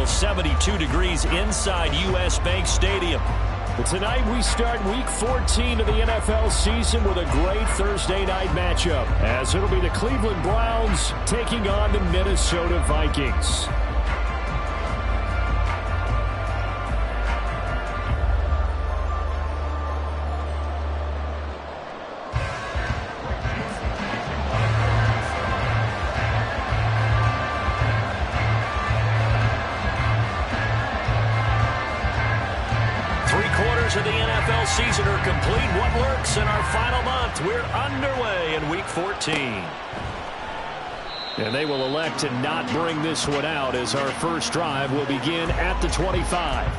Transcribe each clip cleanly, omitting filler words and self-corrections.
almost 72 degrees inside U.S. Bank Stadium. Tonight we start Week 14 of the NFL season with a great Thursday night matchup, as it'll be the Cleveland Browns taking on the Minnesota Vikings. Of the NFL season are complete. What works in our final month? We're underway in Week 14. And they will elect to not bring this one out, as our first drive will begin at the 25.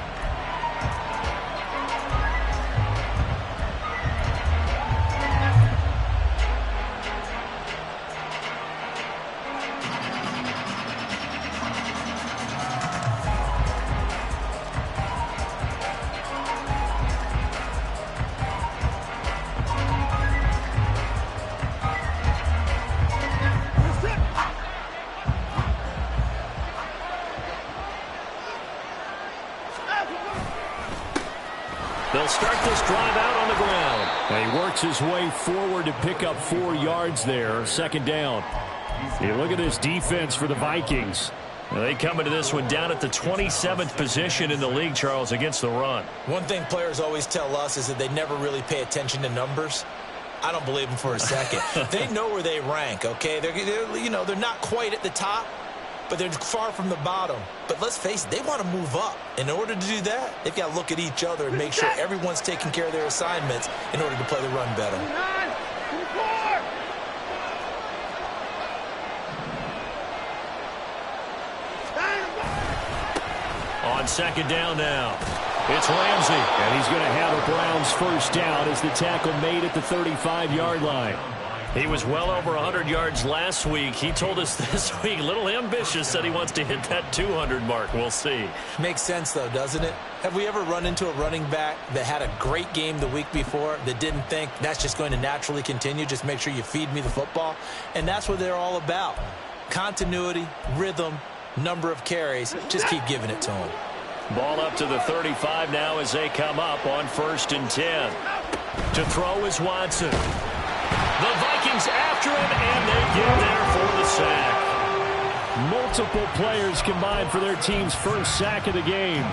They'll start this drive out on the ground. And he works his way forward to pick up 4 yards there. Second down. You look at this defense for the Vikings. Well, they come into this one down at the 27th position in the league, Charles, against the run. One thing players always tell us is that they never really pay attention to numbers. I don't believe them for a second. They know where they rank, okay? They're not quite at the top, but they're far from the bottom. But let's face it, they want to move up. In order to do that, they've got to look at each other and make sure everyone's taking care of their assignments in order to play the run better. On second down now, it's Ramsey. And he's going to have a Browns first down as the tackle made at the 35-yard line. He was well over 100 yards last week. He told us this week, a little ambitious, said he wants to hit that 200 mark. We'll see. Makes sense, though, doesn't it? Have we ever run into a running back that had a great game the week before that didn't think that's just going to naturally continue? Just make sure you feed me the football. And that's what they're all about. Continuity, rhythm, number of carries. Just keep giving it to them. Ball up to the 35 now as they come up on 1st and 10. To throw is Watson. The Vikings after him, and they get there for the sack. Multiple players combined for their team's first sack of the game.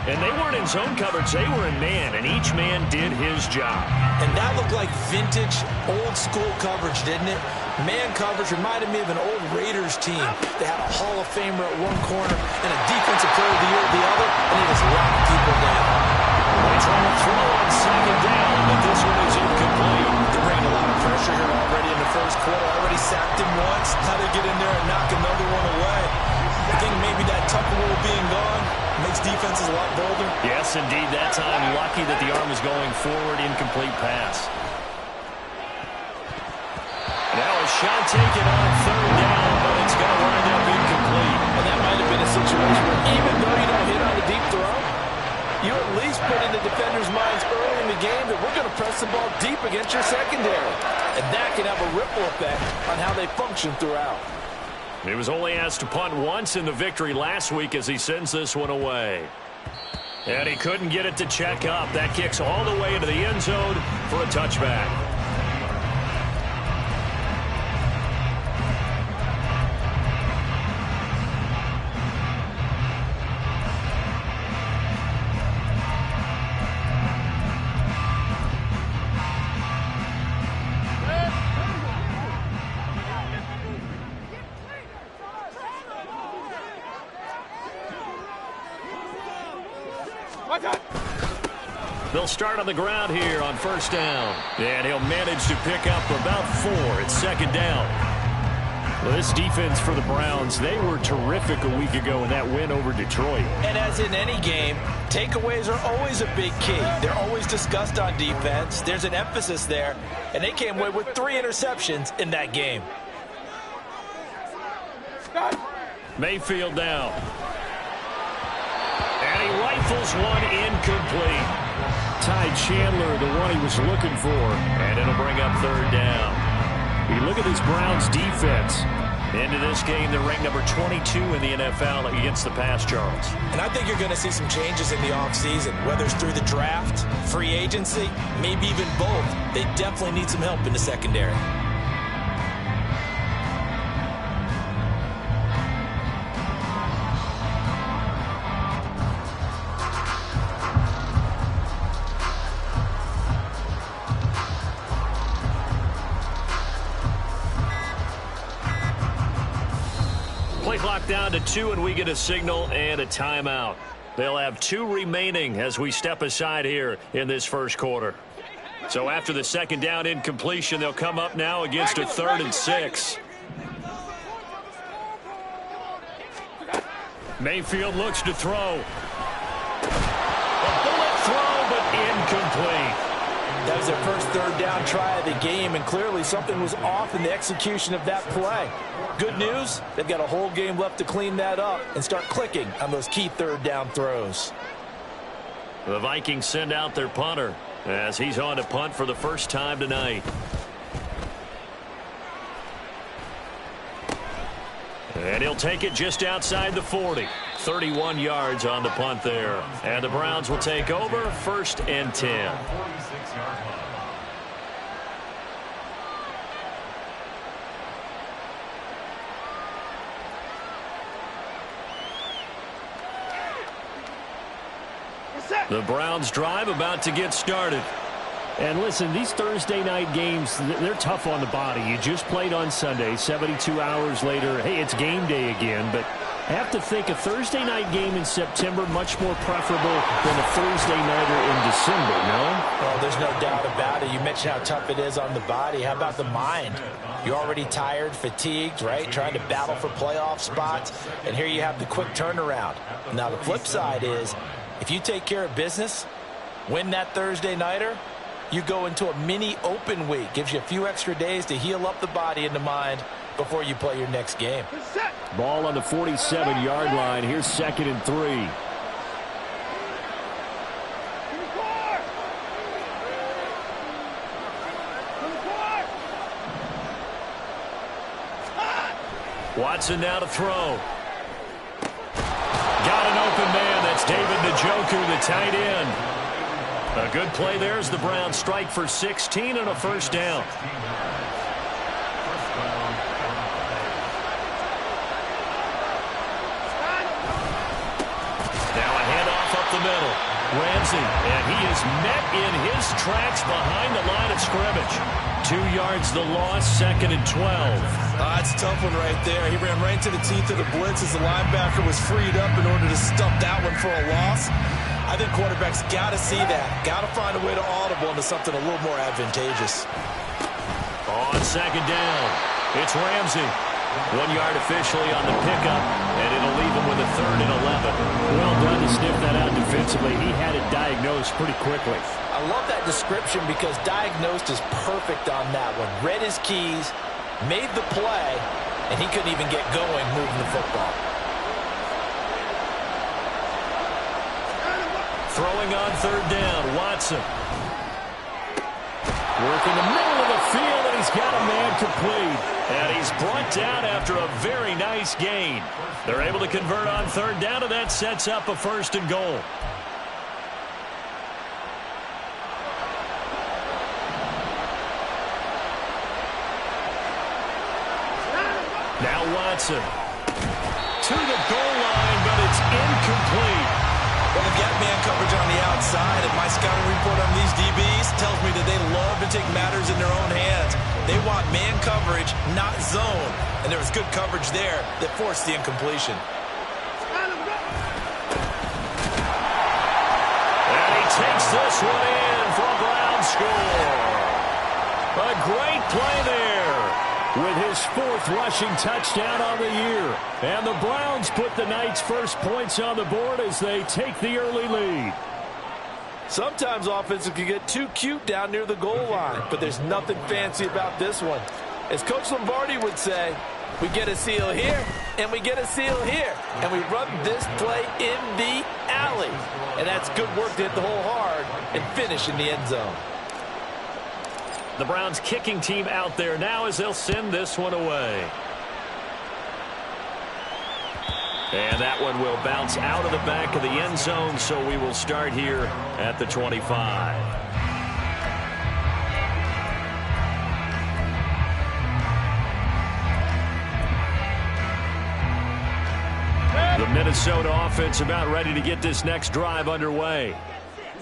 And they weren't in zone coverage. They were in man, and each man did his job. And that looked like vintage, old-school coverage, didn't it? Man coverage reminded me of an old Raiders team that had a Hall of Famer at one corner and a defensive player of the year at the other, and he was locking people down. They try to throw on second down, but this one is incomplete. They bring a lot of pressure here already in the first quarter. Already sacked him once. How they get in there and knock another one away. I think maybe that Tucker rule being gone makes defenses a lot bolder. Yes, indeed. That time, lucky that the arm was going forward. Incomplete pass. Now a shot taken on third down, but it's going to wind up incomplete. And that might have been a situation where even though you don't hit on a deep throw, you at least put in the defenders' minds early in the game that we're going to press the ball deep against your secondary. And that can have a ripple effect on how they function throughout. He was only asked to punt once in the victory last week as he sends this one away. And he couldn't get it to check up. That kicks all the way into the end zone for a touchback. They'll start on the ground here on first down. And he'll manage to pick up about 4. It's second down. Well, this defense for the Browns, they were terrific a week ago in that win over Detroit. And as in any game, takeaways are always a big key. They're always discussed on defense. There's an emphasis there. And they came away with 3 interceptions in that game. Mayfield down. And he rifles one incomplete. Ty Chandler, the one he was looking for. And it'll bring up third down. You look at this Browns defense. Into this game, they're ranked number 22 in the NFL against the pass, Charles. And I think you're going to see some changes in the offseason, whether it's through the draft, free agency, maybe even both. They definitely need some help in the secondary. Play clock down to 2, and we get a signal and a timeout. They'll have 2 remaining as we step aside here in this first quarter. So after the second down incompletion, they'll come up now against a 3rd and 6. Mayfield looks to throw. A bullet throw, but incomplete. That was their first 3rd down try of the game, and clearly something was off in the execution of that play. Good news, they've got a whole game left to clean that up and start clicking on those key 3rd down throws. The Vikings send out their punter as he's on to punt for the first time tonight. And he'll take it just outside the 40. 31 yards on the punt there. And the Browns will take over 1st and 10. The Browns drive about to get started. And listen, these Thursday night games, they're tough on the body. You just played on Sunday, 72 hours later. Hey, it's game day again. But I have to think a Thursday night game in September much more preferable than a Thursday nighter in December, no? Well, there's no doubt about it. You mentioned how tough it is on the body. How about the mind? You're already tired, fatigued, right? Trying to battle for playoff spots. And here you have the quick turnaround. Now, the flip side is, if you take care of business, win that Thursday nighter, you go into a mini open week. Gives you a few extra days to heal up the body and the mind before you play your next game. Ball on the 47-yard line. Here's 2nd and 3. Watson now to throw. Got an open man. That's David Njoku, the tight end. A good play there as the Browns strike for 16 and a first down. Now a handoff up the middle. Ramsey, and he is met in his tracks behind the line of scrimmage. 2 yards the loss, 2nd and 12. That's a tough one right there. He ran right to the teeth of the blitz as the linebacker was freed up in order to stump that one for a loss. I think quarterbacks got to see that. Got to find a way to audible into something a little more advantageous. On 2nd down, it's Ramsey. 1 yard officially on the pickup, and it'll leave him with a 3rd and 11. Well done to sniff that out defensively. He had it diagnosed pretty quickly. I love that description because diagnosed is perfect on that one. Read his keys, made the play, and he couldn't even get going moving the football. Throwing on 3rd down, Watson. Working the middle of the field, and he's got a man complete. And he's brought down after a very nice gain. They're able to convert on 3rd down, and that sets up a 1st and goal. Now Watson. To the goal line, but it's incomplete. Well, they've got man coverage on the outside, and my scouting report on these DBs tells me that they love to take matters in their own hands. They want man coverage, not zone. And there was good coverage there that forced the incompletion. And he takes this one in for a Brown score. A great play there. With his 4th rushing touchdown on the year. And the Browns put the night's first points on the board as they take the early lead. Sometimes offenses can get too cute down near the goal line, but there's nothing fancy about this one. As Coach Lombardi would say, we get a seal here, and we get a seal here, and we run this play in the alley. And that's good work to hit the hole hard and finish in the end zone. The Browns kicking team out there now as they'll send this one away. And that one will bounce out of the back of the end zone, so we will start here at the 25. The Minnesota offense about ready to get this next drive underway.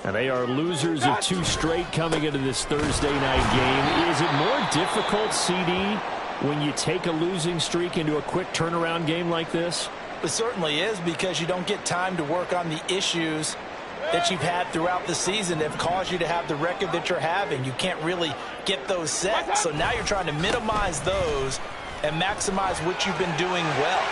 And they are losers of 2 straight coming into this Thursday night game. Is it more difficult, CD, when you take a losing streak into a quick turnaround game like this? It certainly is, because you don't get time to work on the issues that you've had throughout the season that have caused you to have the record that you're having. You can't really get those set. So now you're trying to minimize those and maximize what you've been doing well.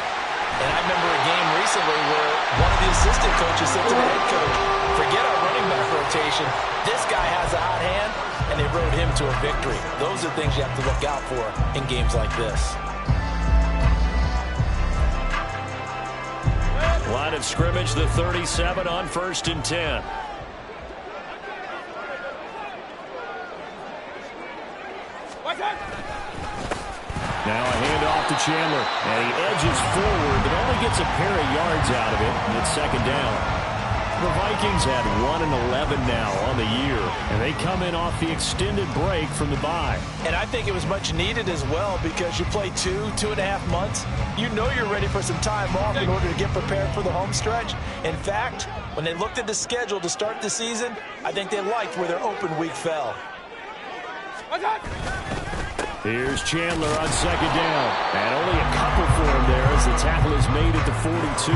And I remember a game recently where one of the assistant coaches said to the head coach, forget our running back rotation. This guy has a hot hand, and they rode him to a victory. Those are things you have to look out for in games like this. Line of scrimmage, the 37 on 1st and 10. Now a handoff to Chandler, and he edges forward, but only gets a pair of yards out of it, and it's 2nd down. The Vikings had 1-11 now on the year, and they come in off the extended break from the bye. And I think it was much needed as well, because you play 2.5 months. You know you're ready for some time off in order to get prepared for the home stretch. In fact, when they looked at the schedule to start the season, I think they liked where their open week fell. Here's Chandler on 2nd down. And only a couple for him there as the tackle is made at the 42.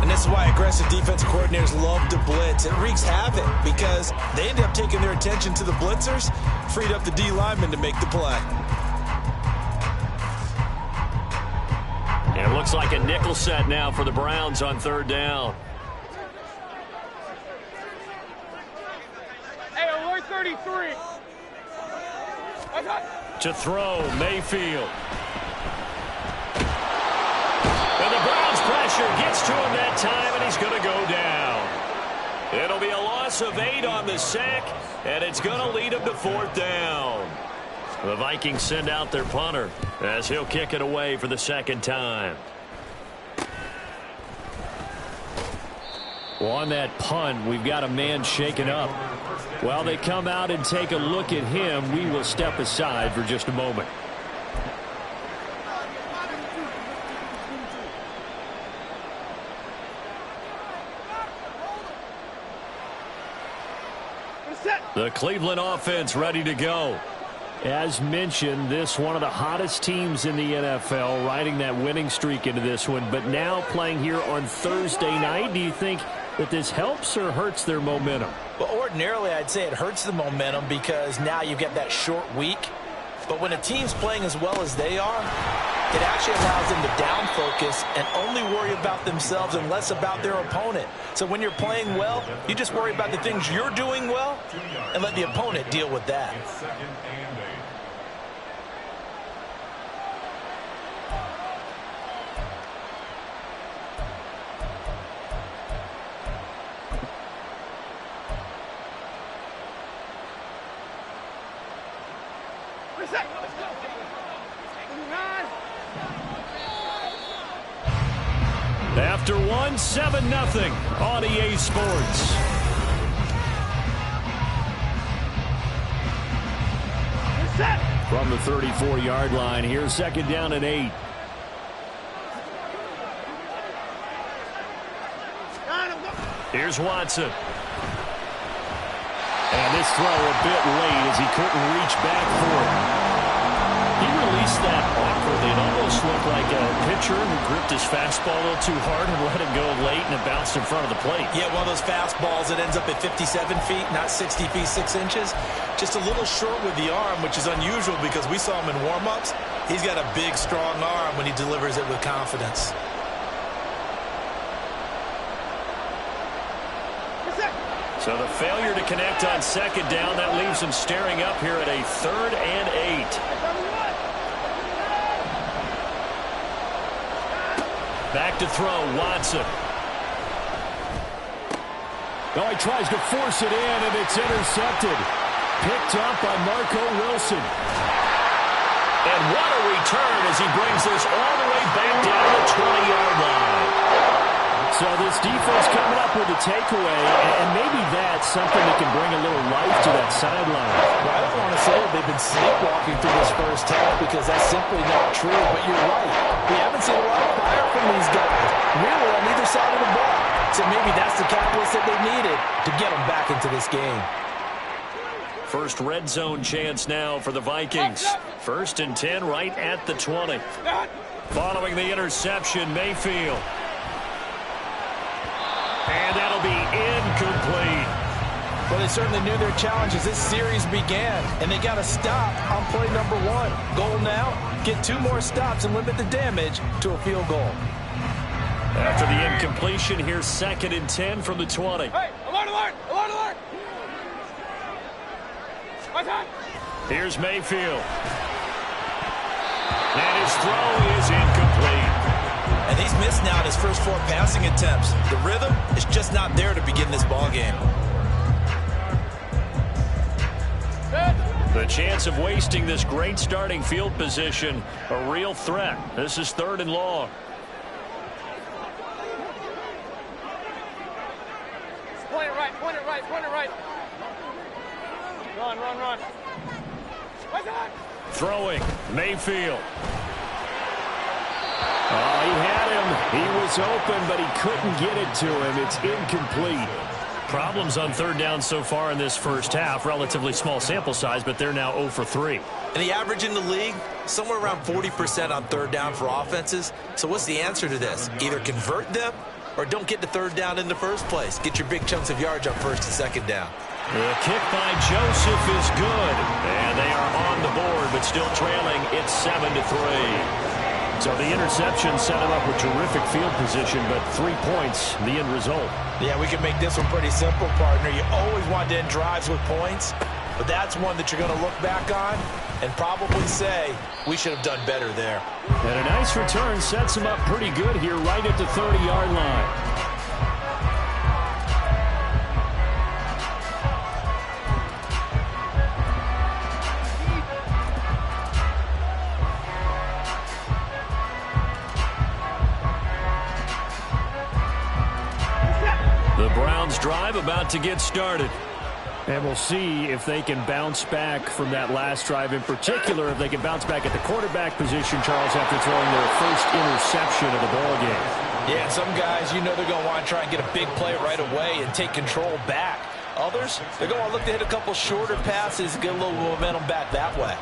And this is why aggressive defensive coordinators love to blitz. It wreaks havoc because they end up taking their attention to the blitzers, freed up the D lineman to make the play. And it looks like a nickel set now for the Browns on 3rd down. Hey, alert 33. To throw, Mayfield. And the Browns pressure gets to him that time, and he's going to go down. It'll be a loss of 8 on the sack, and it's going to lead him to 4th down. The Vikings send out their punter as he'll kick it away for the 2nd time. Well, on that punt, we've got a man shaken up. While they come out and take a look at him, we will step aside for just a moment. The Cleveland offense ready to go. As mentioned, this one of the hottest teams in the NFL, riding that winning streak into this one, but now playing here on Thursday night. Do you think that this helps or hurts their momentum? Well, ordinarily, I'd say it hurts the momentum because now you get that short week. But when a team's playing as well as they are, it actually allows them to down focus and only worry about themselves and less about their opponent. So when you're playing well, you just worry about the things you're doing well and let the opponent deal with that. After 7-0 on EA Sports. From the 34-yard line, here's 2nd down and 8. Here's Watson. And this throw a bit late as he couldn't reach back for it. He released that awkwardly. It almost looked like a pitcher who gripped his fastball a little too hard and let it go late, and it bounced in front of the plate. Yeah, one of those fastballs that ends up at 57 feet, not 60 feet, 6 inches. Just a little short with the arm, which is unusual because we saw him in warm-ups. He's got a big, strong arm when he delivers it with confidence. So the failure to connect on 2nd down, that leaves him staring up here at a 3rd and 8. Back to throw, Watson. Oh, he tries to force it in, and it's intercepted. Picked up by Marco Wilson. And what a return as he brings this all the way back down to the 20-yard line. So this defense coming up with a takeaway, and maybe that's something that can bring a little life to that sideline. Well, I don't want to say that they've been sleepwalking through this first half because that's simply not true, but you're right. We haven't seen a lot of fire from these guys, really on either side of the ball. So maybe that's the catalyst that they needed to get them back into this game. First red zone chance now for the Vikings. 1st and 10 right at the 20. Following the interception, Mayfield. And that'll be incomplete. Well, they certainly knew their challenge as this series began, and they got to stop on play number 1. Goal now, get 2 more stops and limit the damage to a field goal. After the incompletion, here's 2nd and 10 from the 20. Hey, alert, alert, alert, alert. Here's Mayfield. And his throw is incomplete. And he's missed now in his first 4 passing attempts. The rhythm is just not there to begin this ball game. The chance of wasting this great starting field position, a real threat. This is 3rd and long. Point it right, point it right, point it right. Run, run, run. Throwing, Mayfield. Oh, he had him. He was open, but he couldn't get it to him. It's incomplete. Problems on 3rd down so far in this first half. Relatively small sample size, but they're now 0 for 3. And the average in the league, somewhere around 40% on 3rd down for offenses. So what's the answer to this? Either convert them or don't get to 3rd down in the first place. Get your big chunks of yards on 1st and 2nd down. The kick by Joseph is good. And they are on the board, but still trailing. It's 7-3. So the interception set him up with terrific field position, but 3 points, the end result. Yeah, we can make this one pretty simple, partner. You always want to end drives with points, but that's one that you're going to look back on and probably say, we should have done better there. And a nice return sets him up pretty good here right at the 30-yard line. The Browns drive about to get started. And we'll see if they can bounce back from that last drive, in particular, if they can bounce back at the quarterback position, Charles, after throwing their first interception of the ballgame. Yeah, and some guys, you know they're going to want to try and get a big play right away and take control back. Others, they're going to look to hit a couple shorter passes and get a little momentum back that way.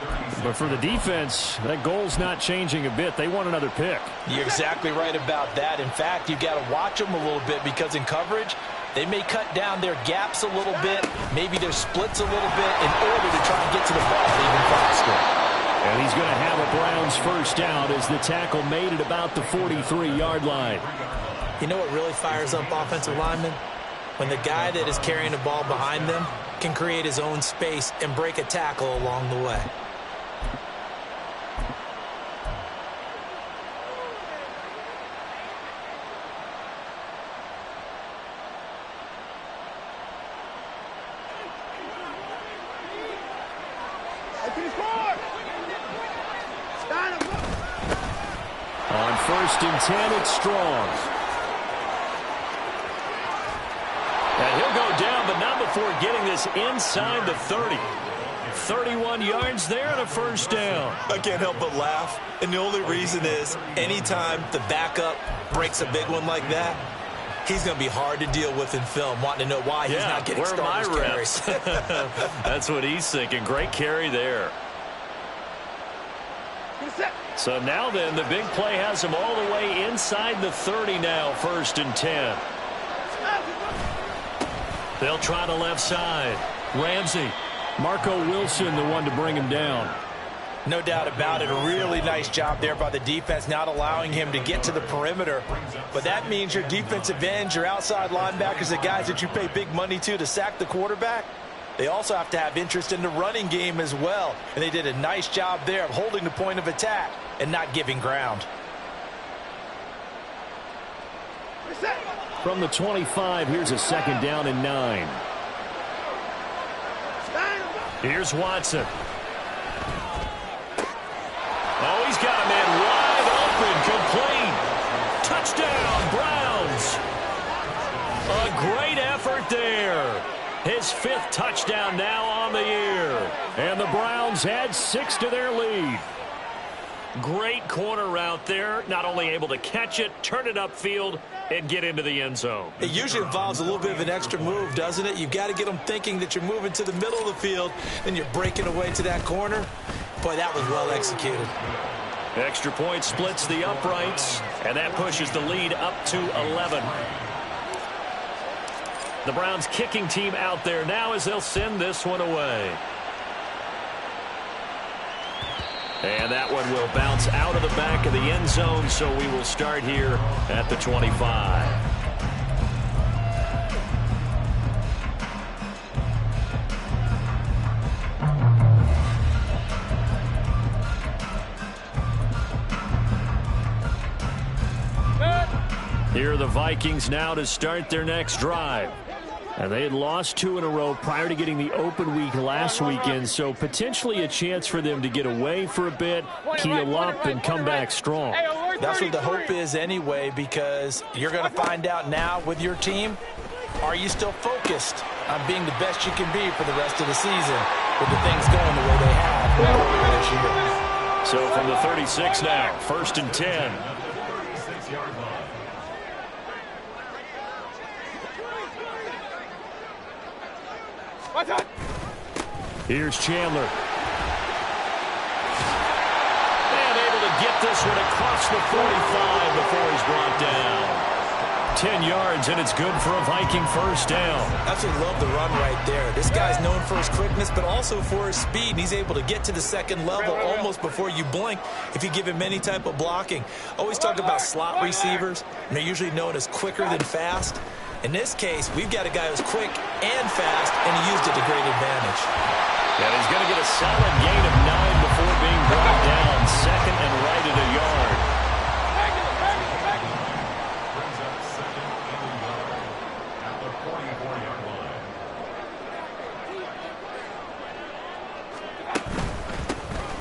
But for the defense, that goal's not changing a bit. They want another pick. You're exactly right about that. In fact, you've got to watch them a little bit because in coverage, they may cut down their gaps a little bit, maybe their splits a little bit in order to try and get to the ball even faster. And he's going to have a Browns first down as the tackle made it about the 43-yard line. You know what really fires up offensive linemen? When the guy that is carrying the ball behind them can create his own space and break a tackle along the way. On 1st and 10, it's Strong. And he'll go down, but not before getting this inside the 30. 31 yards there and a first down. I can't help but laugh. And the only reason is anytime the backup breaks a big one like that, he's going to be hard to deal with in film, wanting to know why he's not getting starters carries. That's what he's thinking. Great carry there. So now then, the big play has him all the way inside the 30 now, 1st and 10. They'll try the left side. Ramsey. Marco Wilson, the one to bring him down. No doubt about it. A really nice job there by the defense, not allowing him to get to the perimeter. But that means your defensive ends, your outside linebackers, the guys that you pay big money to sack the quarterback, they also have to have interest in the running game as well. And they did a nice job there of holding the point of attack and not giving ground. From the 25, here's a 2nd down and 9. Here's Watson. A great effort there. His 5th touchdown now on the year. And the Browns add 6 to their lead. Great corner route there. Not only able to catch it, turn it upfield, and get into the end zone. It usually involves a little bit of an extra move, doesn't it? You've got to get them thinking that you're moving to the middle of the field, and you're breaking away to that corner. Boy, that was well executed. Extra point splits the uprights, and that pushes the lead up to 11. The Browns kicking team out there now as they'll send this one away. And that one will bounce out of the back of the end zone, so we will start here at the 25. Here are the Vikings now to start their next drive. And they had lost 2 in a row prior to getting the open week last weekend, so potentially a chance for them to get away for a bit, keel up, and come back strong. That's what the hope is anyway, because you're going to find out now with your team, are you still focused on being the best you can be for the rest of the season with the things going the way they have earlier this year? So from the 36 now, 1st and 10. Here's Chandler. And able to get this one across the 45 before he's brought down. 10 yards, and it's good for a Viking first down. Absolutely love the run right there. This guy's known for his quickness, but also for his speed. And he's able to get to the second level almost before you blink if you give him any type of blocking. Always talk about slot receivers, and they're usually known as quicker than fast. In this case, we've got a guy who's quick and fast, and he used it to great advantage. And he's going to get a solid gain of 9 before being brought down. 2nd and right at a yard.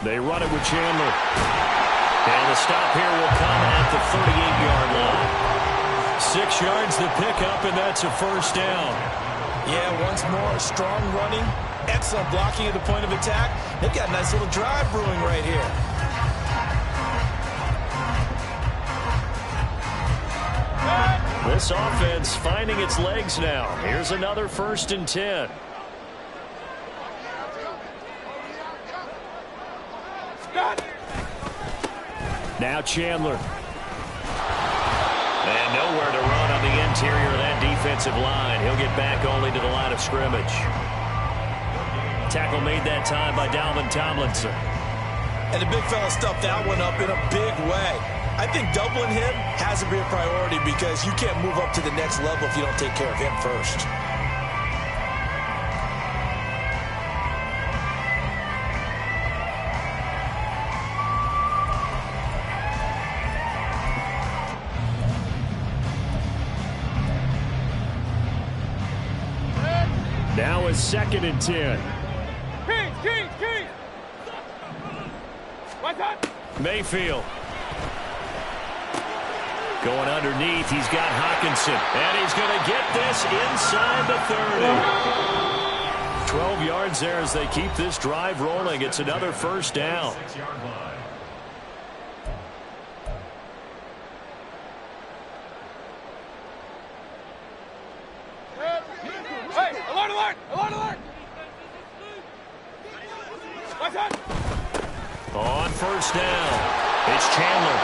They run it with Chandler. And the stop here will come at the 38-yard line. 6 yards the pickup, and that's a first down. Yeah, once more, strong running, excellent blocking at the point of attack. They've got a nice little drive brewing right here. This offense finding its legs now. Here's another 1st and 10. Now Chandler. And nowhere to run on the interior of that defensive line. He'll get back only to the line of scrimmage. Tackle made that time by Dalvin Tomlinson. And the big fella stuffed that one up in a big way. I think doubling him has to be a priority because you can't move up to the next level if you don't take care of him first. Now it's 2nd and 10. Keys! What's up? Mayfield. Going underneath, he's got Hawkinson. And he's going to get this inside the 30. 12 yards there as they keep this drive rolling. It's another first down. Hey, alert! What's up? On first down, it's Chandler.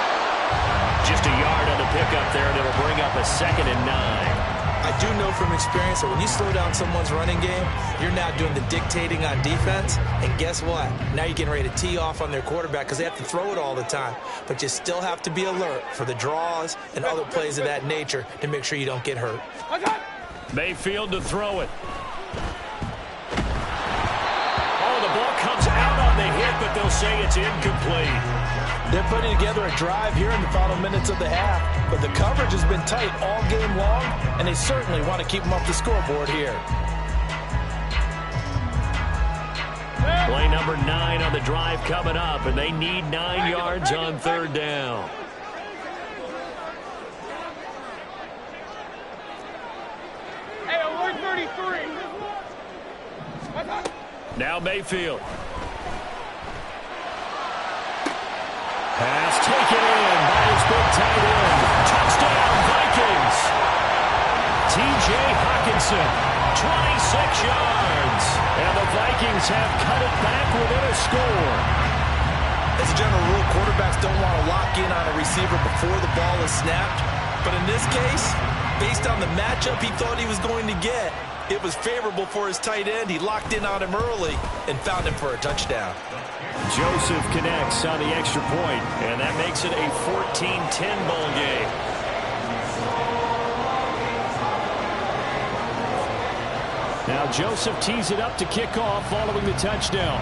Just a yard on the pickup there, and it'll bring up a 2nd and 9. I do know from experience that when you slow down someone's running game, you're now doing the dictating on defense. And guess what? Now you're getting ready to tee off on their quarterback because they have to throw it all the time. But you still have to be alert for the draws and other plays of that nature to make sure you don't get hurt. Mayfield to throw it. Oh, the ball comes out on the hit, but they'll say it's incomplete. They're putting together a drive here in the final minutes of the half, but the coverage has been tight all game long, and they certainly want to keep them off the scoreboard here. Play number 9 on the drive coming up, and they need 9 yards on 3rd down. Now Mayfield. Pass taken in by his big tight end. Touchdown, Vikings. T.J. Hockenson, 26 yards. And the Vikings have cut it back within a score. As a general rule, quarterbacks don't want to lock in on a receiver before the ball is snapped. But in this case, based on the matchup he thought he was going to get, it was favorable for his tight end. He locked in on him early and found him for a touchdown. Joseph connects on the extra point, and that makes it a 14-10 ball game. Now Joseph tees it up to kick off following the touchdown.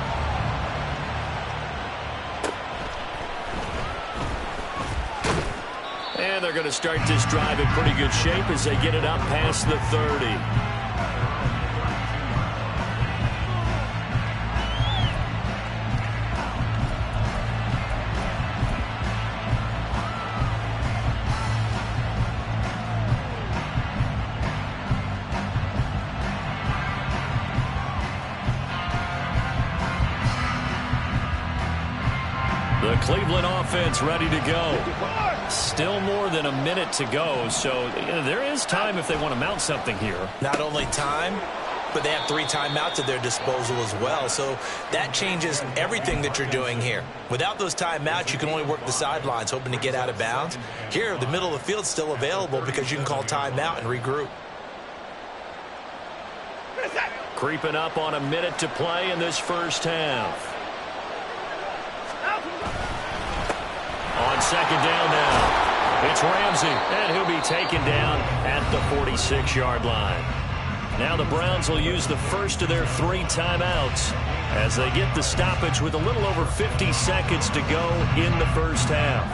And they're going to start this drive in pretty good shape as they get it up past the 30. The Cleveland offense ready to go. Still more than a minute to go, so there is time if they want to mount something here. Not only time, but they have 3 timeouts at their disposal as well, so that changes everything that you're doing here. Without those timeouts, you can only work the sidelines, hoping to get out of bounds. Here, the middle of the field's still available because you can call timeout and regroup. Creeping up on a minute to play in this first half. On second down now, it's Ramsey, and he'll be taken down at the 46-yard line. Now the Browns will use the first of their 3 timeouts as they get the stoppage with a little over 50 seconds to go in the first half.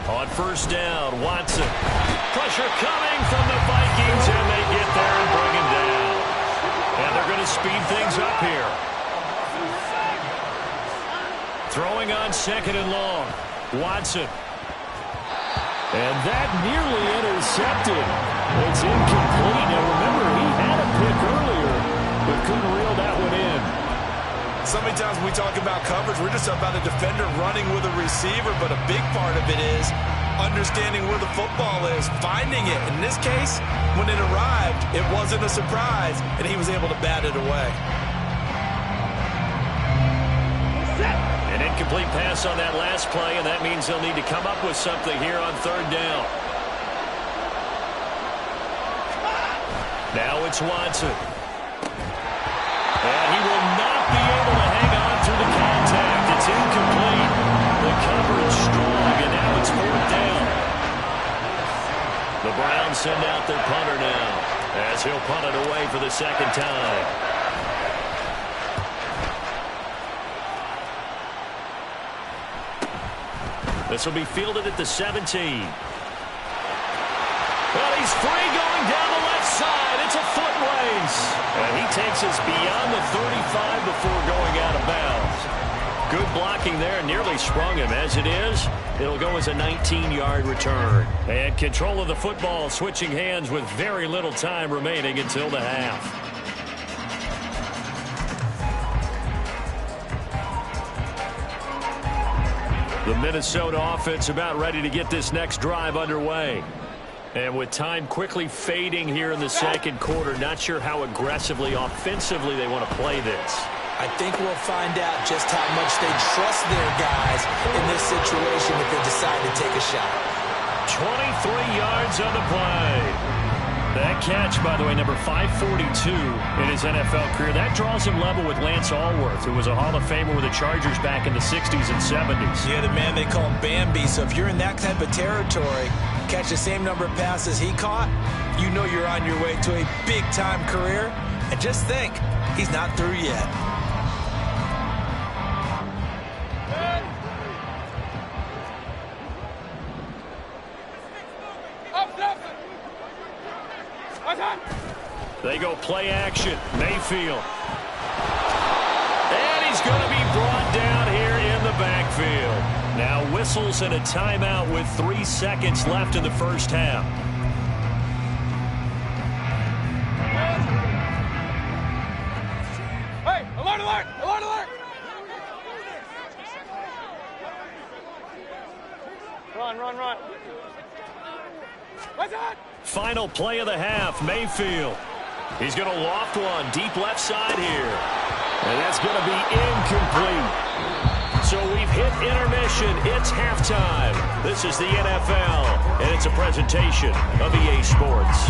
On first down, Watson. Pressure coming from the Vikings, and they get there and bring him down. And they're going to speed things up here. Throwing on second and long. Watson. And that nearly intercepted. It's incomplete. Now remember, he had a pick earlier, but couldn't reel that one in. So many times when we talk about coverage, we're just about a defender running with a receiver, but a big part of it is understanding where the football is, finding it. In this case, when it arrived, it wasn't a surprise, and he was able to bat it away. An incomplete pass on that last play, and that means they'll need to come up with something here on third down. Now it's Watson. And he will not be able to hang on through the contact. It's incomplete. The coverage strong, and now it's fourth down. The Browns send out their punter now as he'll punt it away for the second time. This will be fielded at the 17. Well, he's free going down the left side. It's a foot race. And he takes us beyond the 35 before going out of bounds. Good blocking there. Nearly sprung him. As it is, it'll go as a 19-yard return. And control of the football switching hands with very little time remaining until the half. The Minnesota offense about ready to get this next drive underway. And with time quickly fading here in the second quarter, not sure how aggressively, offensively they want to play this. I think we'll find out just how much they trust their guys in this situation if they decide to take a shot. 23 yards on the play. That catch, by the way, number 542 in his NFL career. That draws him level with Lance Allworth, who was a Hall of Famer with the Chargers back in the 60s and 70s. Yeah, the man they call Bambi. So if you're in that type of territory, catch the same number of passes he caught, you know you're on your way to a big-time career. And just think, he's not through yet. They go play action. Mayfield. And he's going to be brought down here in the backfield. Now whistles and a timeout with 3 seconds left in the first half. Hey, alert, alert, alert, alert! Run, run, run. What's that? Final play of the half, Mayfield. He's going to loft one deep left side here. And that's going to be incomplete. So we've hit intermission. It's halftime. This is the NFL, and it's a presentation of EA Sports.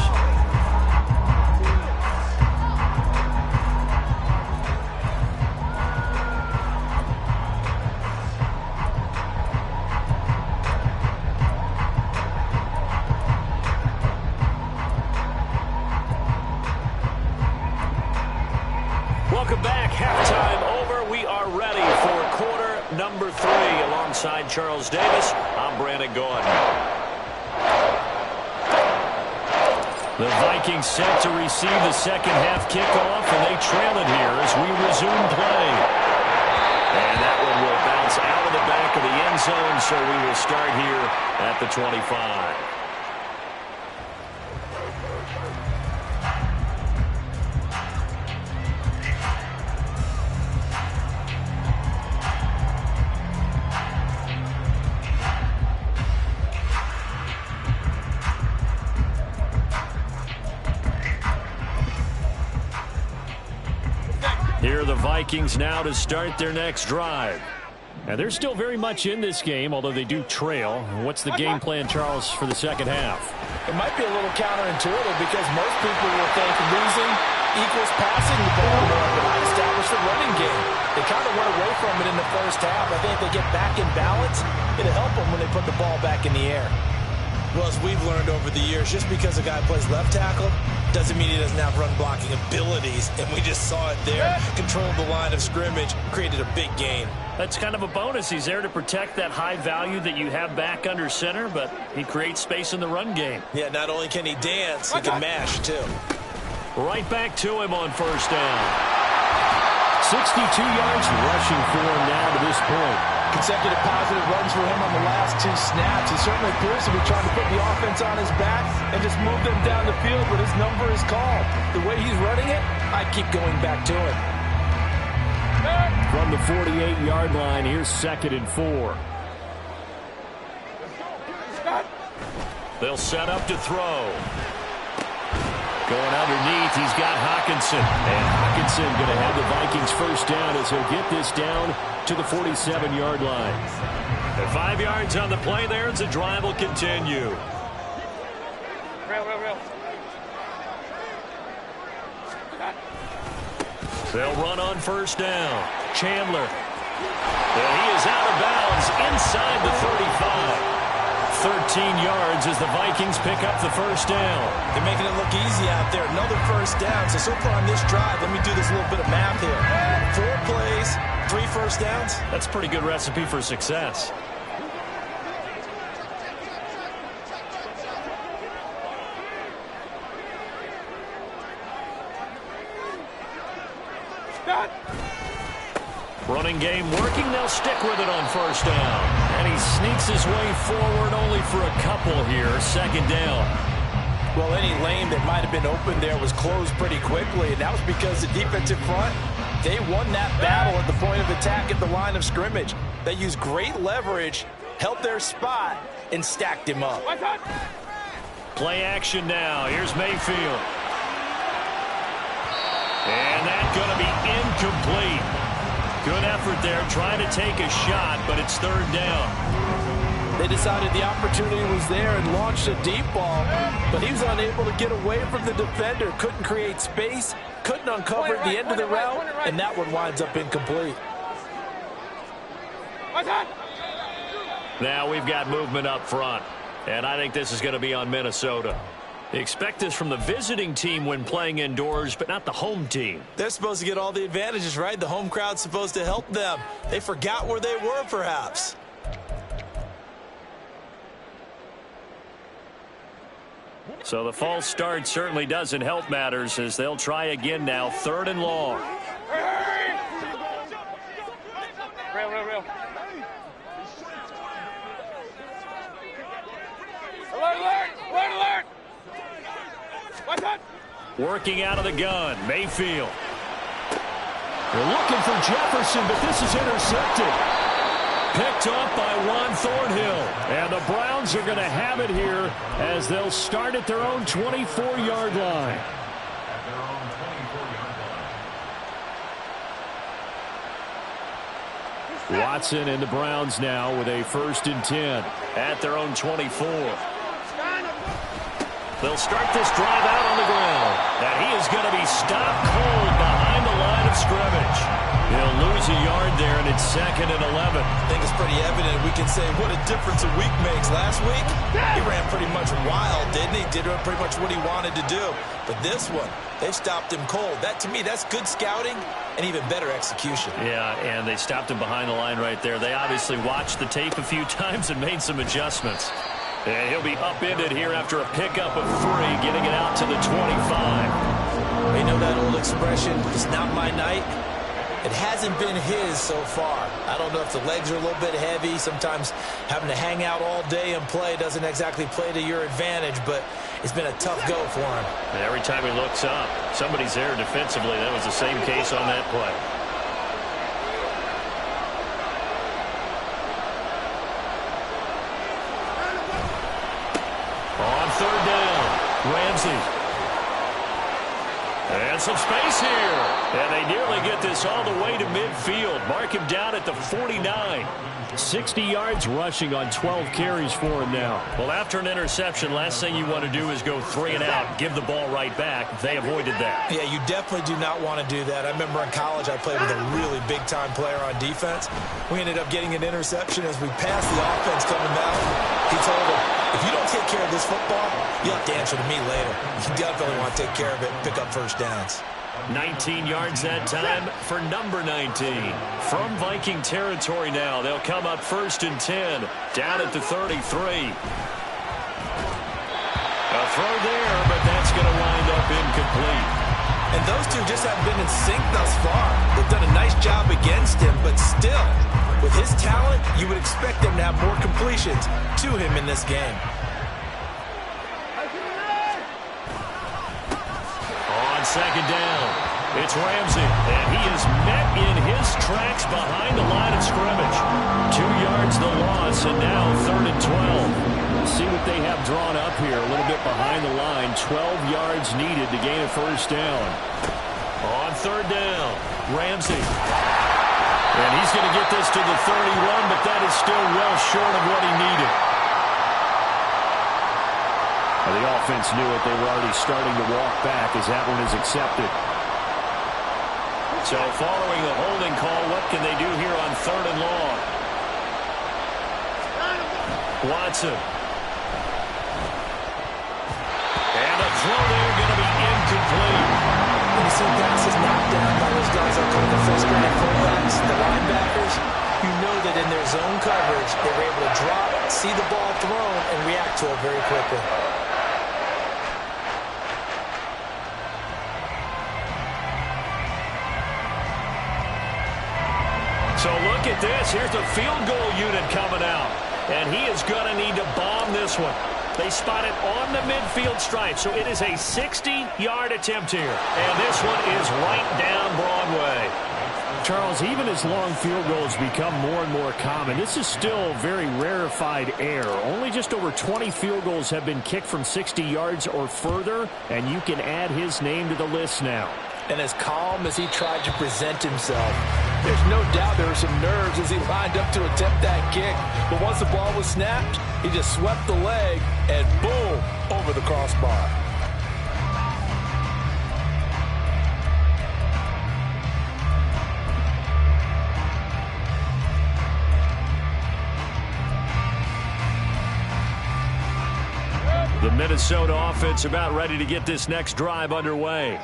Welcome back. Halftime over. We are ready for quarter number 3. Alongside Charles Davis, I'm Brandon Gordon. The Vikings set to receive the second half kickoff, and they trail it here as we resume play. And that one will bounce out of the back of the end zone, so we will start here at the 25. Here are the Vikings now to start their next drive. Now, they're still very much in this game, although they do trail. What's the game plan, Charles, for the second half? It might be a little counterintuitive because most people will think losing equals passing the ball more, but I established the running game. They kind of went away from it in the first half. I think if they get back in balance, it'll help them when they put the ball back in the air. Well, as we've learned over the years, just because a guy plays left tackle doesn't mean he doesn't have run blocking abilities, and we just saw it there. Controlled the line of scrimmage, created a big gain. That's kind of a bonus. He's there to protect that high value that you have back under center, but he creates space in the run game. Yeah, not only can he dance, he can mash, too. Right back to him on first down. 62 yards rushing for him now to this point. Consecutive positive runs for him on the last 2 snaps. He certainly appears to be trying to put the offense on his back and just move them down the field, but his number is called. The way he's running it, I keep going back to him. From the 48-yard line, here's 2nd and 4. They'll set up to throw. Going underneath, he's got Hawkinson. And Hawkinson going to have the Vikings first down as he'll get this down to the 47-yard line. And 5 yards on the play there as the drive will continue. Real. They'll run on first down. Chandler. And he is out of bounds inside the 35. 13 yards as the Vikings pick up the first down. They're making it look easy out there. Another first down. So far on this drive, let me do this little bit of math here. 4 plays, 3 first downs. That's a pretty good recipe for success. Running game working. They'll stick with it on first down. And he sneaks his way forward only for a couple here. 2nd down. Well, any lane that might have been open there was closed pretty quickly, and that was because the defensive front, they won that battle at the point of attack at the line of scrimmage. They used great leverage, held their spot, and stacked him up. Play action now. Here's Mayfield. And that's going to be incomplete. Good effort there, trying to take a shot, but it's 3rd down. They decided the opportunity was there and launched a deep ball, but he was unable to get away from the defender, couldn't create space, couldn't uncover at the end of the route, and that one winds up incomplete. Now we've got movement up front, and I think this is going to be on Minnesota. They expect this from the visiting team when playing indoors, but not the home team. They're supposed to get all the advantages, right? The home crowd's supposed to help them. They forgot where they were, perhaps. So the false start certainly doesn't help matters as they'll try again now. 3rd and long. Real. Working out of the gun, Mayfield. They're looking for Jefferson, but this is intercepted. Picked off by Juan Thornhill. And the Browns are going to have it here as they'll start at their own 24-yard line. Watson and the Browns now with a 1st and 10 at their own 24. They'll start this drive out on the ground. And he is going to be stopped cold behind the line of scrimmage. He'll lose a yard there, and it's 2nd and 11. I think it's pretty evident. We can say what a difference a week makes. Last week, he ran pretty much wild, didn't he? Did pretty much what he wanted to do. But this one, they've stopped him cold. That, to me, that's good scouting and even better execution. Yeah, and they stopped him behind the line right there. They obviously watched the tape a few times and made some adjustments. And he'll be upended here after a pickup of 3, getting it out to the 25. You know that old expression, it's not my night? It hasn't been his so far. I don't know if the legs are a little bit heavy. Sometimes having to hang out all day and play doesn't exactly play to your advantage, but it's been a tough go for him. And every time he looks up, somebody's there defensively. That was the same case on that play. On 3rd down, Ramsey. And some space here. And they nearly get this all the way to midfield. Mark him down at the 49. 60 yards rushing on 12 carries for him now. Well, after an interception, last thing you want to do is go 3 and out, give the ball right back. They avoided that. Yeah, you definitely do not want to do that. I remember in college I played with a really big-time player on defense. We ended up getting an interception as we passed the offense coming down. He told him, if you don't take care of this football, you'll have to answer to me later. You definitely want to take care of it and pick up 1st downs. 19 yards that time for number 19. From Viking territory now, they'll come up 1st and 10, down at the 33. A throw there, but that's going to wind up incomplete. And those two just haven't been in sync thus far. They've done a nice job against him, but still, with his talent, you would expect them to have more completions to him in this game. On 2nd down, it's Ramsey, and he is met in his tracks behind the line of scrimmage. 2 yards the loss, and now 3rd and 12. See what they have drawn up here, a little bit behind the line. 12 yards needed to gain a 1st down. On 3rd down, Ramsey. And he's going to get this to the 31, but that is still well short of what he needed. Well, the offense knew it. They were already starting to walk back as that one is accepted. So following the holding call, what can they do here on 3rd and long? Watson. And a throw there going to be incomplete. When you see passes knocked down by those guys that call the first-grade fullbacks, the linebackers, you know that in their zone coverage, they were able to drop, see the ball thrown, and react to it very quickly. So look at this. Here's the field goal unit coming out. And he is going to need to bomb this one. They spot it on the midfield stripe. So it is a 60-yard attempt here. And this one is right down Broadway. Charles, even as long field goals become more and more common, this is still very rarefied air. Only just over 20 field goals have been kicked from 60 yards or further, and you can add his name to the list now. And as calm as he tried to present himself, there's no doubt there were some nerves as he lined up to attempt that kick. But once the ball was snapped, he just swept the leg and boom, over the crossbar. The Minnesota offense about ready to get this next drive underway.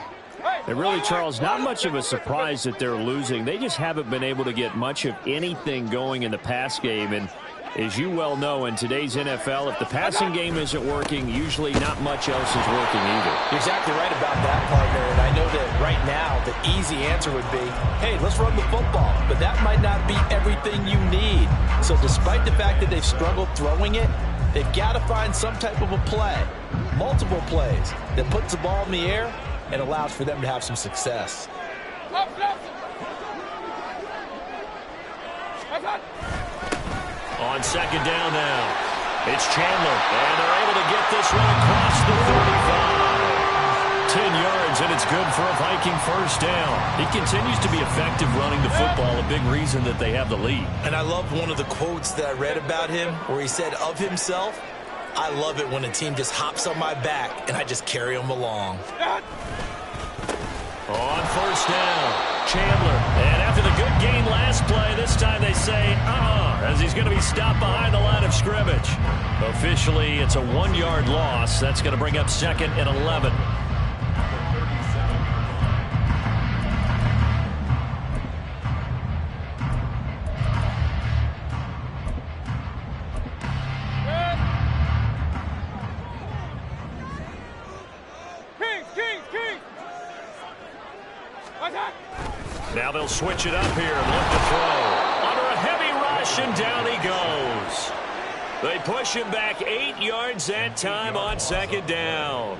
And really, Charles, not much of a surprise that they're losing. They just haven't been able to get much of anything going in the pass game. And as you well know, in today's NFL, if the passing game isn't working, usually not much else is working either. You're exactly right about that, partner. And I know that right now the easy answer would be, hey, let's run the football. But that might not be everything you need. So despite the fact that they've struggled throwing it, they've got to find some type of a play, multiple plays, that puts the ball in the air and allows for them to have some success. On second down now. It's Chandler, and they're able to get this one across the 35. 10 yards, and it's good for a Viking first down. He continues to be effective running the football, a big reason that they have the lead. And I love one of the quotes that I read about him where he said of himself, "I love it when a team just hops on my back and I just carry them along." On first down, Chandler. And after the good gain last play, this time they say, as he's going to be stopped behind the line of scrimmage. Officially, it's a 1-yard loss. That's going to bring up 2nd and 11. Now they'll switch it up here and look to throw. Under a heavy rush, and down he goes. They push him back 8 yards that time on second down.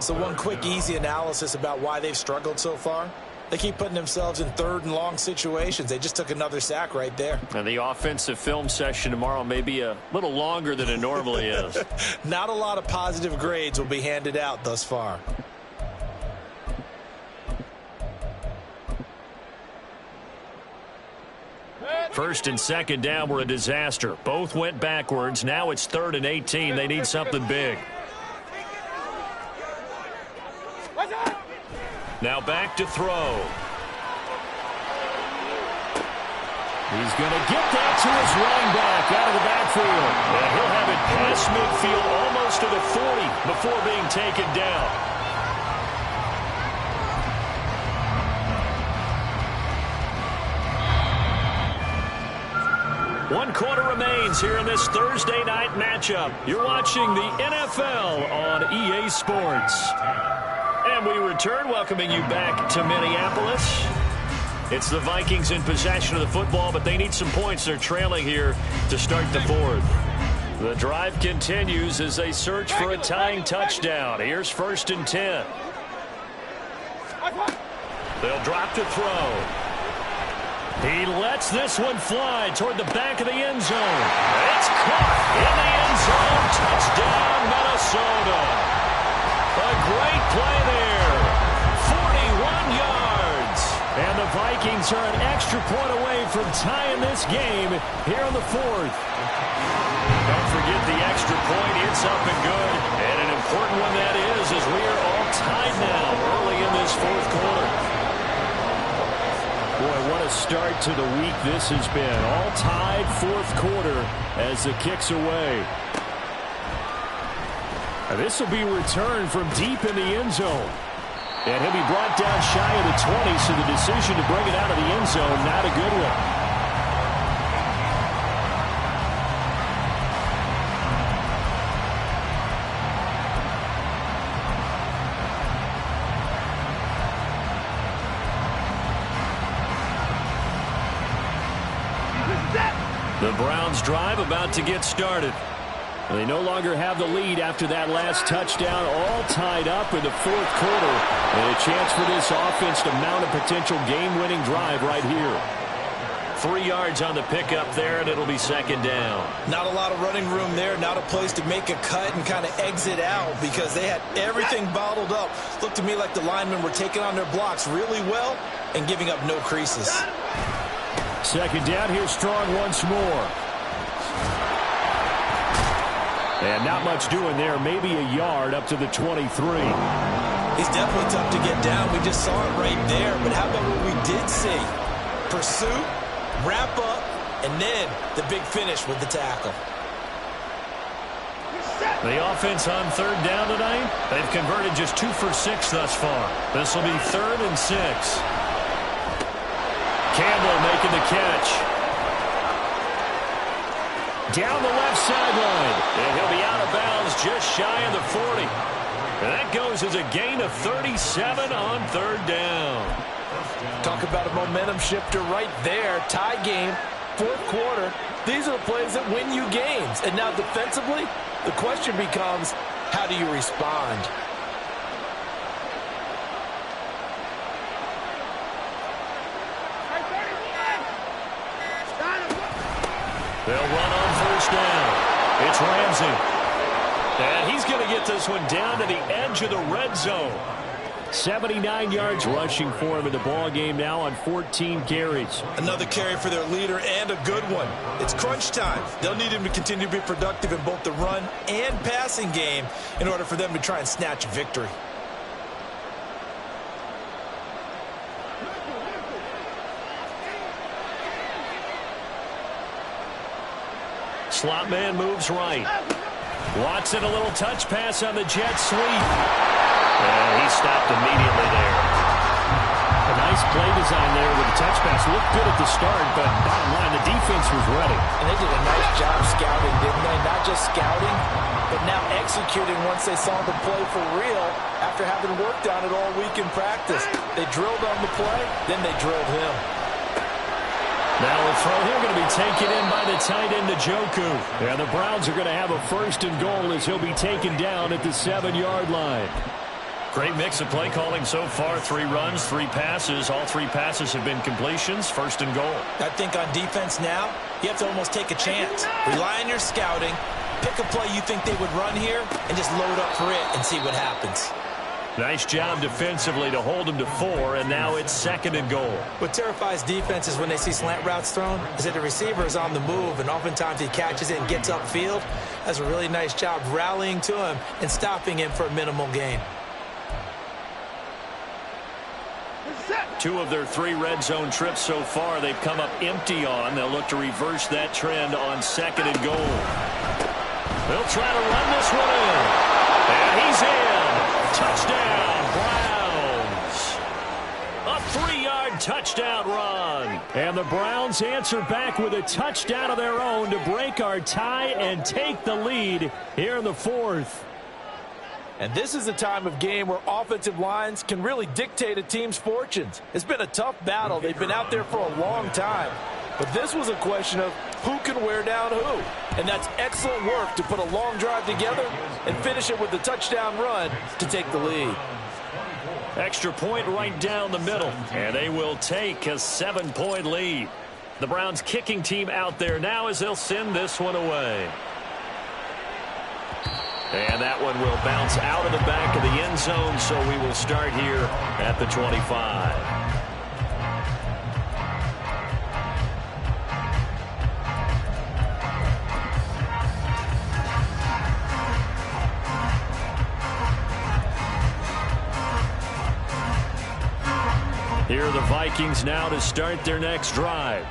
So one quick, easy analysis about why they've struggled so far. They keep putting themselves in 3rd and long situations. They just took another sack right there. And the offensive film session tomorrow may be a little longer than it normally is. Not a lot of positive grades will be handed out thus far. First and second down were a disaster. Both went backwards. Now it's 3rd and 18. They need something big. Now back to throw. He's going to get that to his running back out of the backfield. And he'll have it past midfield almost to the 40 before being taken down. 1 quarter remains here in this Thursday night matchup. You're watching the NFL on EA Sports. And we return, welcoming you back to Minneapolis. It's the Vikings in possession of the football, but they need some points. They're trailing here to start the 4th. The drive continues as they search for a tying touchdown. Here's 1st and 10. They'll drop to throw. He lets this one fly toward the back of the end zone. It's caught in the end zone. Touchdown, Minnesota. A great play there. 41 yards. And the Vikings are an extra point away from tying this game here in the 4th. Don't forget the extra point. It's up and good. And an important one that is, as we are all tied now early in this 4th quarter. Boy, what a start to the week this has been. All tied 4th quarter as the kick's away. This will be returned from deep in the end zone. And he'll be brought down shy of the 20, so the decision to bring it out of the end zone, not a good one. The Browns drive about to get started. They no longer have the lead after that last touchdown, all tied up in the 4th quarter. And a chance for this offense to mount a potential game-winning drive right here. 3 yards on the pickup there, and it'll be 2nd down. Not a lot of running room there, not a place to make a cut and kind of exit out because they had everything bottled up. Looked to me like the linemen were taking on their blocks really well and giving up no creases. 2nd down, here strong once more. And not much doing there, maybe a yard up to the 23. He's definitely tough to get down. We just saw it right there. But how about what we did see? Pursuit, wrap up, and then the big finish with the tackle. The offense on 3rd down tonight, they've converted just 2 for 6 thus far. This will be 3rd and 6. Campbell making the catch. Down the left sideline. And he'll be out of bounds just shy of the 40. And that goes as a gain of 37 on 3rd down. Talk about a momentum shifter right there. Tie game, 4th quarter. These are the plays that win you games. And now defensively, the question becomes, how do you respond? They'll run on first down. It's Ramsey. And he's going to get this one down to the edge of the red zone. 79 yards rushing for him in the ball game now on 14 carries. Another carry for their leader and a good one. It's crunch time. They'll need him to continue to be productive in both the run and passing game in order for them to try and snatch a victory. Slot man moves right. Watson, a little touch pass on the jet sweep. And he stopped immediately there. A nice play design there with the touch pass. Looked good at the start, but bottom line, the defense was ready. And they did a nice job scouting, didn't they? Not just scouting, but now executing once they saw the play for real after having worked on it all week in practice. They drilled on the play, then they drilled him. Now a throw here going to be taken in by the tight end, Njoku. And the Browns are going to have a first and goal as he'll be taken down at the 7-yard line. Great mix of play calling so far. 3 runs, 3 passes. All 3 passes have been completions. First and goal. I think on defense now, you have to almost take a chance. Rely on your scouting. Pick a play you think they would run here and just load up for it and see what happens. Nice job defensively to hold him to 4, and now it's second and goal. What terrifies defenses when they see slant routes thrown is that the receiver is on the move, and oftentimes he catches it and gets upfield. Does a really nice job rallying to him and stopping him for a minimal gain. 2 of their 3 red zone trips so far they've come up empty on. They'll look to reverse that trend on second and goal. They'll try to run this one in. And he's in. Touchdown, Browns. A 3-yard touchdown run. And the Browns answer back with a touchdown of their own to break our tie and take the lead here in the 4th. And this is a time of game where offensive lines can really dictate a team's fortunes. It's been a tough battle. They've been out there for a long time. But this was a question of who can wear down who. And that's excellent work to put a long drive together and finish it with a touchdown run to take the lead. Extra point right down the middle. And they will take a 7-point lead. The Browns kicking team out there now as they'll send this one away. And that one will bounce out of the back of the end zone, so we will start here at the 25. Here are the Vikings now to start their next drive.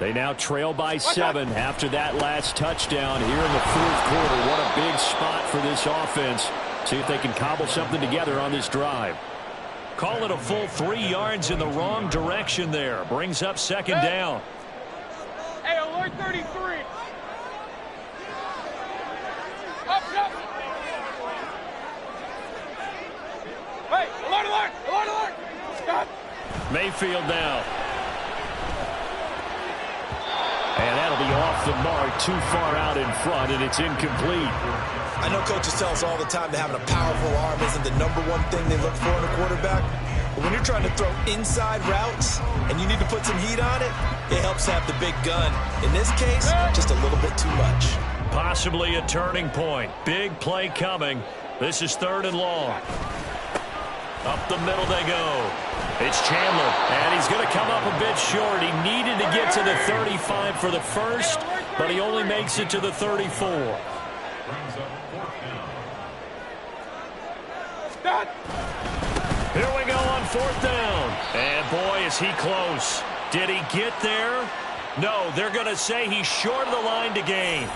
They now trail by 7 after that last touchdown here in the 4th quarter. What a big spot for this offense. See if they can cobble something together on this drive. Call it a full 3 yards in the wrong direction there. Brings up second down. Hey, alert 33. Up. Hey, alert. Stop. Mayfield now. And that'll be off the mark, too far out in front, and it's incomplete. I know coaches tell us all the time that having a powerful arm isn't the #1 thing they look for in a quarterback. But when you're trying to throw inside routes and you need to put some heat on it, it helps have the big gun. In this case, just a little bit too much. Possibly a turning point. Big play coming. This is 3rd and long. Up the middle they go. It's Chandler, and he's going to come up a bit short. He needed to get to the 35 for the first, but he only makes it to the 34. Here we go on 4th down. And boy, is he close. Did he get there? No, they're going to say he's short of the line to gain.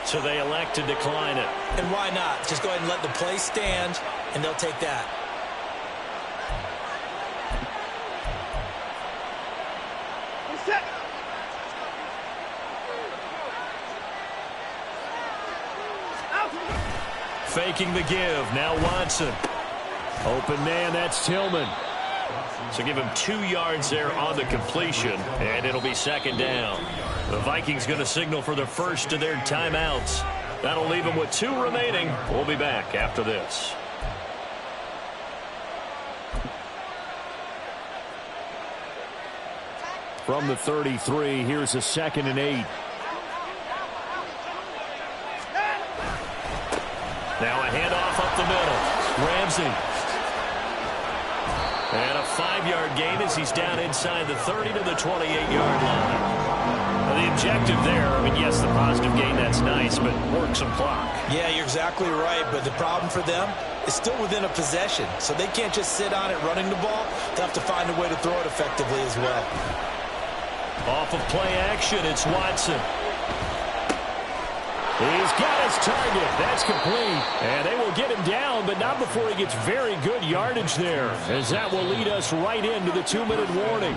So they elect to decline it. And why not? Just go ahead and let the play stand, and they'll take that. Faking the give. Now Watson. Open man, that's Tillman. So give him 2 yards there on the completion, and it'll be second down. The Vikings going to signal for the first of their timeouts. That'll leave them with 2 remaining. We'll be back after this. From the 33, here's a 2nd and 8. Now a handoff up the middle. Ramsey. And a 5-yard gain as he's down inside the 30 to the 28-yard line. Now the objective there, I mean, yes, the positive gain, that's nice, but work some clock. Yeah, you're exactly right, but the problem for them is still within a possession, so they can't just sit on it running the ball. They have to find a way to throw it effectively as well. Off of play action, it's Watson. He's got his target. That's complete. And they will get him down, but not before he gets very good yardage there, as that will lead us right into the 2-minute warning.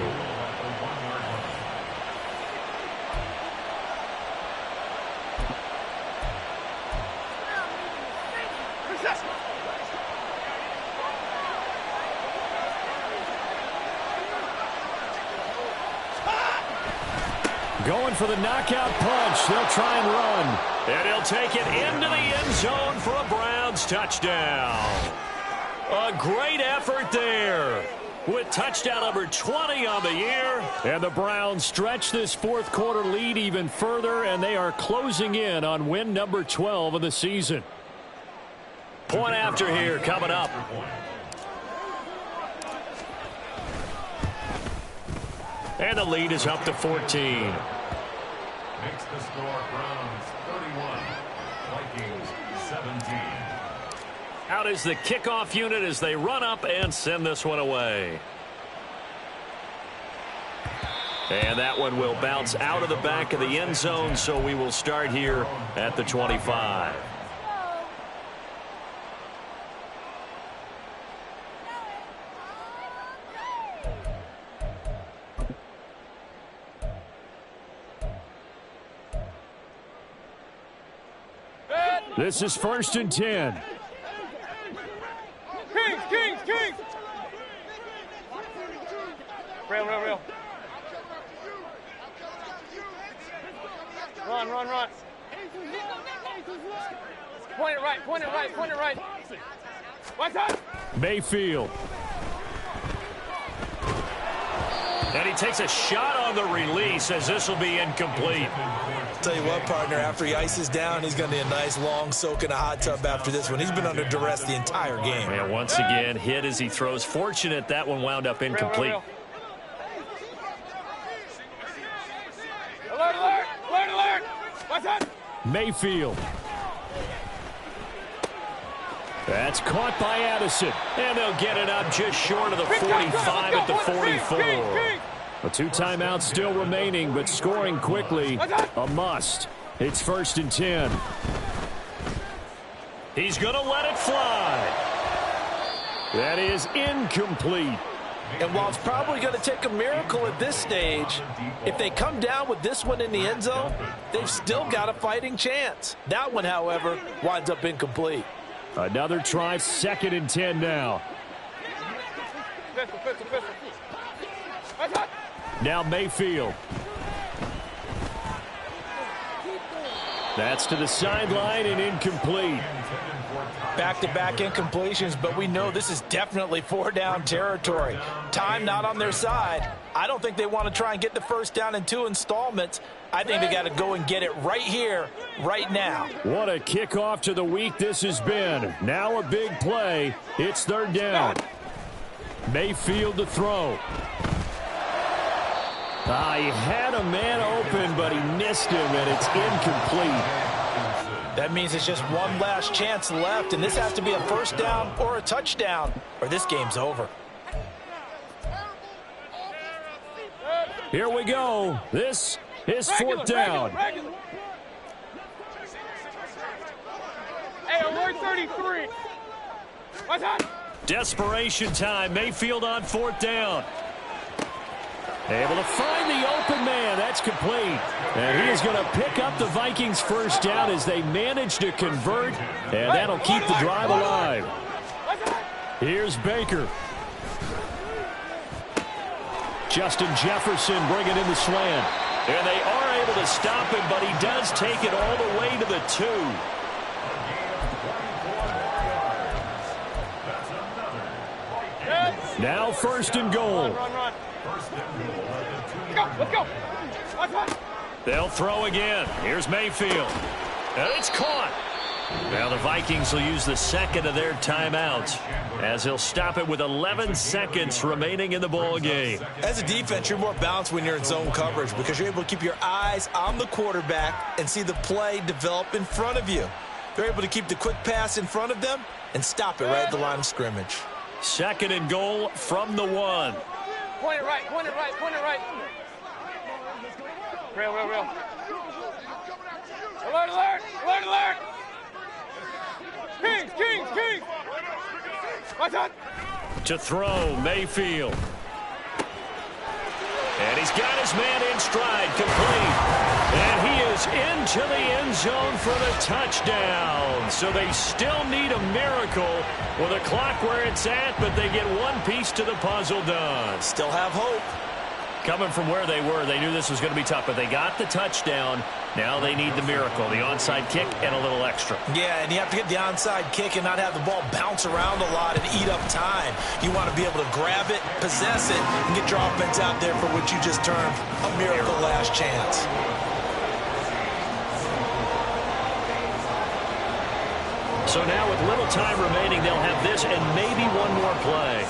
Going for the knockout punch. They'll try and run. And he'll take it into the end zone for a Browns touchdown. A great effort there with touchdown number 20 on the year. And the Browns stretch this fourth quarter lead even further, and they are closing in on win number 12 of the season. Point after here coming up. And the lead is up to 14. Makes the score Browns 31, Vikings 17. Out is the kickoff unit as they run up and send this one away. And that one will bounce out of the back of the end zone, so we will start here at the 25. This is 1st and 10. Kings! Rail. Run. Point it right. What's up? Mayfield. And he takes a shot on the release as this will be incomplete. Tell you what, partner, after he ices down, he's going to need a nice long soak in a hot tub after this one. He's been under duress the entire game. And once again, hit as he throws. Fortunate that one wound up incomplete. Alert! What's up? Mayfield. That's caught by Addison. And they'll get it up just short of the 45 at the 44. A 2 timeouts still remaining, but scoring quickly a must. It's 1st and 10. He's going to let it fly. That is incomplete. And while it's probably going to take a miracle at this stage, if they come down with this one in the end zone, they've still got a fighting chance. That one, however, winds up incomplete. Another try, 2nd and 10 now. Now Mayfield. That's to the sideline and incomplete. Back-to-back incompletions, but we know this is definitely 4-down territory. Time not on their side. I don't think they want to try and get the first down in 2 installments. I think they got to go and get it right here, right now. What a kickoff to the week this has been. Now a big play. It's 3rd down. Mayfield to throw. He had a man open, but he missed him, and it's incomplete. That means it's just one last chance left, and this has to be a first down or a touchdown, or this game's over. Here we go. This is 4th down. Regular. Hey, alert 33. What's up? Desperation time. Mayfield on 4th down. Able to find the open man. That's complete. And he is going to pick up the Vikings' first down as they manage to convert. And that'll keep the drive alive. Here's Baker. Justin Jefferson bringing in the slant. And they are able to stop him, but he does take it all the way to the 2. Now 1st and goal. Run. Let's go. They'll throw again. Here's Mayfield. And it's caught. Now the Vikings will use the second of their timeouts as they'll stop it with 11 seconds remaining in the ball game. As a defense, you're more balanced when you're in zone coverage because you're able to keep your eyes on the quarterback and see the play develop in front of you. They're able to keep the quick pass in front of them and stop it right at the line of scrimmage. Second and goal from the 1. Point it right, point it right, point it right. Real. Alert, alert, alert, alert. Kings. Watch out. To throw, Mayfield. And he's got his man in stride, complete. And he is into the end zone for the touchdown. So they still need a miracle with a clock where it's at, but they get one piece to the puzzle done. Still have hope. Coming from where they were, they knew this was going to be tough, but they got the touchdown. Now they need the miracle, the onside kick and a little extra. Yeah, and you have to get the onside kick and not have the ball bounce around a lot and eat up time. You want to be able to grab it, possess it, and get your offense out there for what you just termed a miracle last chance. So now with little time remaining, they'll have this and maybe one more play.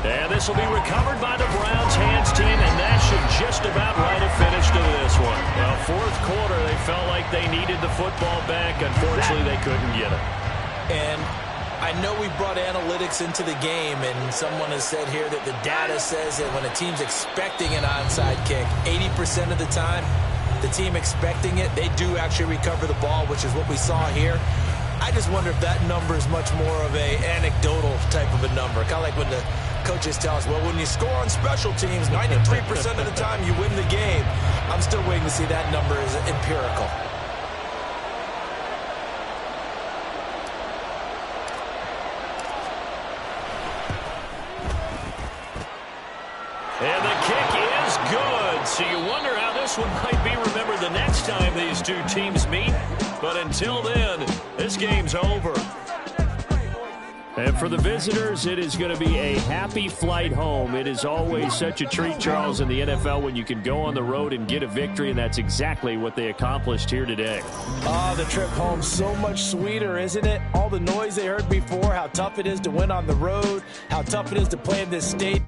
And this will be recovered by the Browns hands team, and that should just about write a finish to this one. Well, fourth quarter, they felt like they needed the football back. Unfortunately, they couldn't get it. And I know we brought analytics into the game, and someone has said here that the data says that when a team's expecting an onside kick, 80% of the time, the team expecting it, they do actually recover the ball, which is what we saw here. I just wonder if that number is much more of a anecdotal type of a number. Kind of like when the coaches tell us, well, when you score on special teams, 93% of the time you win the game. I'm still waiting to see that number as empirical. And the kick is good. So you wonder how this one might be remembered the next time these two teams meet. But until then, this game's over. And for the visitors, it is going to be a happy flight home. It is always such a treat, Charles, in the NFL when you can go on the road and get a victory, and that's exactly what they accomplished here today. Oh, the trip home so much sweeter, isn't it? All the noise they heard before, how tough it is to win on the road, how tough it is to play in this state.